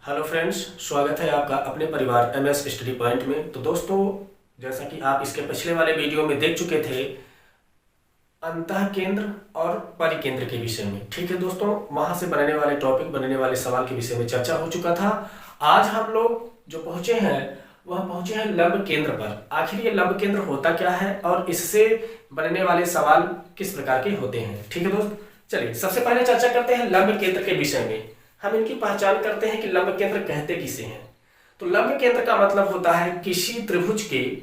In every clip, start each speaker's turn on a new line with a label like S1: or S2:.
S1: Hello friends, स्वागत है आपका अपने परिवार एमएस स्टडी पॉइंट में। तो दोस्तों, जैसा कि आप इसके पिछले वाले वीडियो में देख चुके थे, अंतः केंद्र और परिकेंद्र के विषय में, ठीक है दोस्तों, वहां से बनने वाले टॉपिक, बनने वाले सवाल के विषय में चर्चा हो चुका था। आज हम लोग जो पहुंचे हैं वह पहुंचे हैं लंब केंद्र पर। आखिर ये लंब केंद्र होता क्या है और इससे बनने वाले सवाल किस प्रकार के होते हैं। ठीक है दोस्त, चलिए सबसे पहले चर्चा करते हैं लंब केंद्र के विषय में। हम इनकी पहचान करते हैं कि लंब केंद्र कहते किसे हैं। तो लंब केंद्र का मतलब होता है किसी त्रिभुज के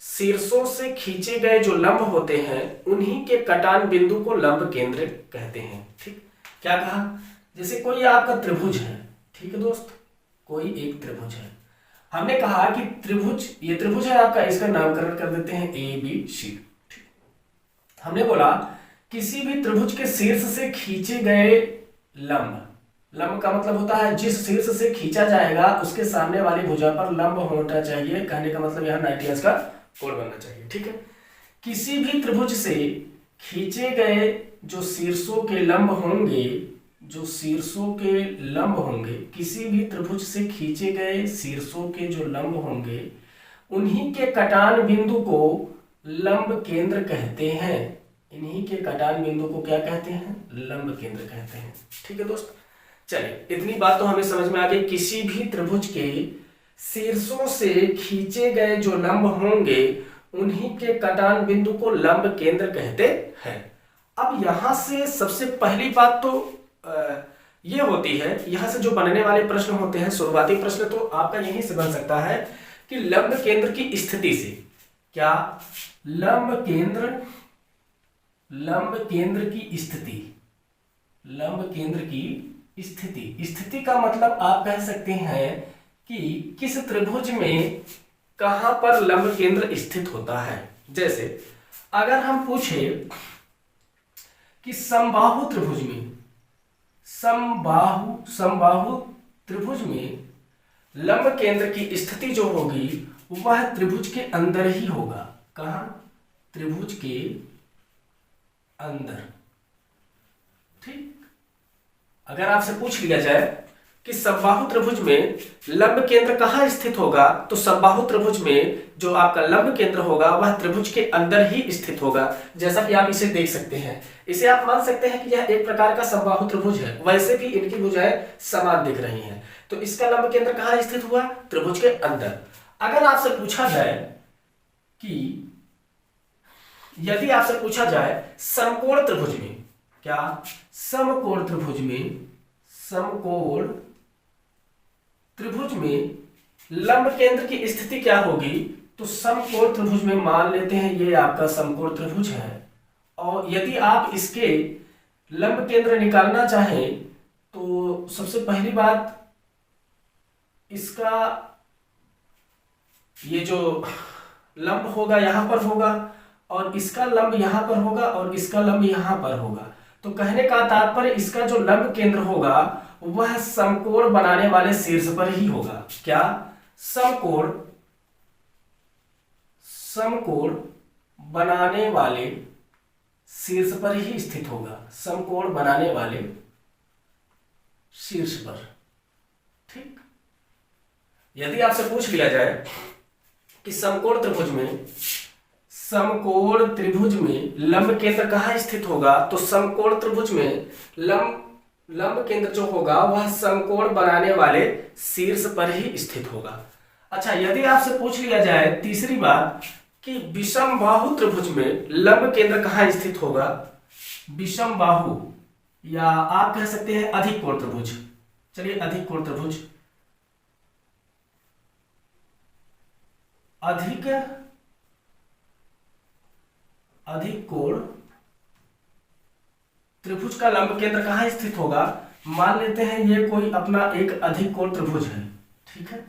S1: शीर्षों से खींचे गए जो लंब होते हैं उन्हीं के कटान बिंदु को लंब केंद्र कहते हैं। ठीक, क्या कहा? जैसे कोई आपका त्रिभुज है, ठीक है दोस्त, कोई एक त्रिभुज है। हमने कहा कि त्रिभुज, ये त्रिभुज है आपका, इसका नामकरण कर देते हैं ए बी सी। हमने बोला किसी भी त्रिभुज के शीर्ष से खींचे गए लंब, लंब का मतलब होता है जिस शीर्ष से खींचा जाएगा उसके सामने वाली भुजा पर लंब होना चाहिए। कहने का मतलब यहाँ 90 का कोण बनना चाहिए। ठीक है, किसी भी त्रिभुज से खींचे गए जो शीर्षों के लंब होंगे, जो शीर्षों के लंब होंगे, किसी भी त्रिभुज से खींचे गए शीर्षों के जो लंब होंगे उन्हीं के कटान बिंदु को लंब केंद्र कहते हैं। इन्हीं के कटान बिंदु को क्या कहते हैं? लंब केंद्र कहते हैं। ठीक है दोस्त, चलिए इतनी बात तो हमें समझ में आ गई। किसी भी त्रिभुज के शीर्षों से खींचे गए जो लंब होंगे उन्हीं के कटान बिंदु को लंब केंद्र कहते हैं। अब यहां से सबसे पहली बात तो ये होती है, यहां से जो बनने वाले प्रश्न होते हैं, शुरुआती प्रश्न तो आपका यहीं से बन सकता है कि लंब केंद्र की स्थिति से, क्या लंब केंद्र की स्थिति, लंब केंद्र की स्थिति का मतलब आप कह सकते हैं कि किस त्रिभुज में कहां पर लंब केंद्र स्थित होता है। जैसे अगर हम पूछे कि समबाहु त्रिभुज में, समबाहु त्रिभुज में लंब केंद्र की स्थिति जो होगी वह त्रिभुज के अंदर ही होगा। कहां? त्रिभुज के अंदर। ठीक, अगर आपसे पूछ लिया जाए कि समबाहु त्रिभुज में लंब केंद्र कहां स्थित होगा, तो समबाहु त्रिभुज में जो आपका लंब केंद्र होगा वह त्रिभुज के अंदर ही स्थित होगा। जैसा कि आप इसे देख सकते हैं, इसे आप मान सकते हैं कि यह एक प्रकार का समबाहु त्रिभुज है। वैसे भी इनकी भुजाएं समान दिख रही हैं, तो इसका लंब केंद्र कहां स्थित हुआ? त्रिभुज के अंदर। अगर आपसे पूछा जाए कि यदि आपसे पूछा जाए समकोण त्रिभुज में, क्या समकोण त्रिभुज में लंब केंद्र की स्थिति क्या होगी, तो समकोण त्रिभुज में मान लेते हैं ये आपका समकोण त्रिभुज है, और यदि आप इसके लंब केंद्र निकालना चाहें तो सबसे पहली बात, इसका ये जो लंब होगा यहां पर होगा, और इसका लंब यहां पर होगा, और इसका लंब यहां पर होगा। तो कहने का तात्पर्य इसका जो लंब केंद्र होगा वह समकोण बनाने वाले शीर्ष पर ही होगा। क्या? समकोण बनाने वाले शीर्ष पर ही स्थित होगा। समकोण बनाने वाले शीर्ष पर। ठीक, यदि आपसे पूछ लिया जाए कि समकोण त्रिभुज में लंब केंद्र कहां स्थित होगा, तो समकोण त्रिभुज में लंब केंद्र जो होगा वह समकोण बनाने वाले शीर्ष पर ही स्थित होगा। अच्छा, यदि आपसे पूछ लिया जाए तीसरी बात कि विषमबाहु त्रिभुज में लंब केंद्र कहां स्थित होगा, विषमबाहु या आप कह सकते हैं अधिक कोण त्रिभुज। चलिए अधिक कोण त्रिभुज, अधिक कोण त्रिभुज का लंब केंद्र कहां स्थित होगा? मान लेते हैं ये कोई अपना एक अधिक कोण त्रिभुज है, ठीक है,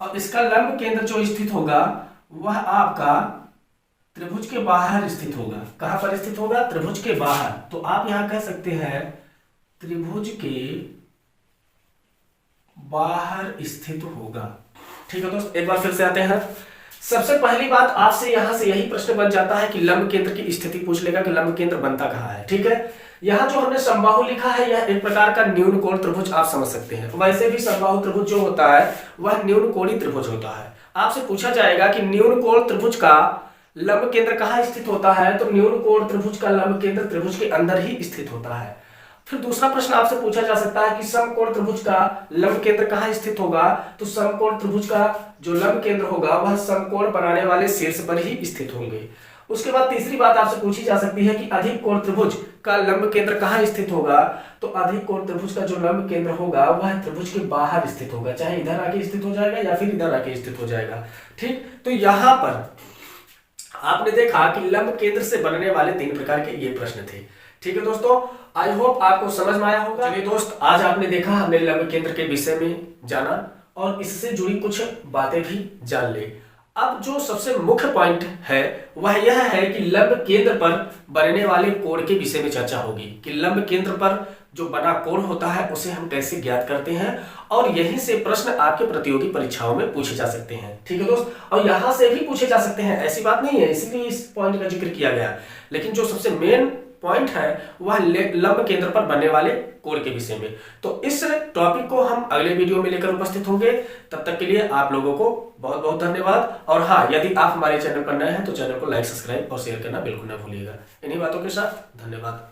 S1: और इसका लंब केंद्र जो स्थित होगा वह आपका त्रिभुज के बाहर स्थित होगा। कहां पर स्थित होगा? त्रिभुज के बाहर। तो आप यहां कह सकते हैं त्रिभुज के बाहर स्थित होगा। ठीक है दोस्त, एक बार फिर से आते हैं। सबसे पहली बात आपसे यहां से यही प्रश्न बन जाता है कि लंब केंद्र की स्थिति पूछ लेगा कि लंब केंद्र बनता कहां है। ठीक है, यहाँ जो हमने समबाहु लिखा है यह एक प्रकार का न्यून कोण त्रिभुज आप समझ सकते हैं। वैसे भी समबाहु त्रिभुज जो होता है वह न्यून कोणीय त्रिभुज होता है। आपसे पूछा जाएगा कि न्यून कोण त्रिभुज का लंब केंद्र कहाँ स्थित होता है, तो न्यून कोण त्रिभुज का लंब केंद्र त्रिभुज के अंदर ही स्थित होता है। फिर दूसरा प्रश्न आपसे पूछा जा सकता है कि समकोण त्रिभुज का लंब केंद्र कहाँ स्थित होगा, तो समकोण त्रिभुज का जो लंब केंद्र होगा वह समकोण बनाने वाले शीर्ष पर ही स्थित होंगे। उसके बाद तीसरी बात आपसे पूछी जा सकती है कि अधिक कोण त्रिभुज का लंब केंद्र कहाँ स्थित होगा, तो अधिक कोण त्रिभुज का जो लंब केंद्र होगा वह त्रिभुज के बाहर स्थित होगा, चाहे इधर आके स्थित हो जाएगा या फिर इधर आके स्थित हो जाएगा। ठीक, तो यहाँ पर आपने देखा कि लंब केंद्र से बनने वाले 3 प्रकार के ये प्रश्न थे। ठीक है दोस्तों, आई होप आपको समझ में आया होगा। चलिए दोस्त, आज आपने देखा हमने लंब केंद्र के विषय में जाना और इससे जुड़ी कुछ बातें भी जान ली। अब जो सबसे मुख्य पॉइंट है वह यह है कि लंब केंद्र पर बनने वाले कोण के विषय में चर्चा होगी कि लंब केंद्र पर जो बना कोण होता है उसे हम कैसे ज्ञात करते हैं, और यहीं से प्रश्न आपके प्रतियोगी परीक्षाओं में पूछे जा सकते हैं। ठीक है दोस्त, और यहां से भी पूछे जा सकते हैं, ऐसी बात नहीं है, इसलिए इस पॉइंट का जिक्र किया गया। लेकिन जो सबसे मेन पॉइंट है वह लंब केंद्र पर बनने वाले कोण के विषय में। तो इस टॉपिक को हम अगले वीडियो में लेकर उपस्थित होंगे। तब तक के लिए आप लोगों को बहुत बहुत धन्यवाद। और हाँ, यदि आप हमारे चैनल पर नए हैं तो चैनल को लाइक, सब्सक्राइब और शेयर करना बिल्कुल न भूलिएगा। इन्हीं बातों के साथ धन्यवाद।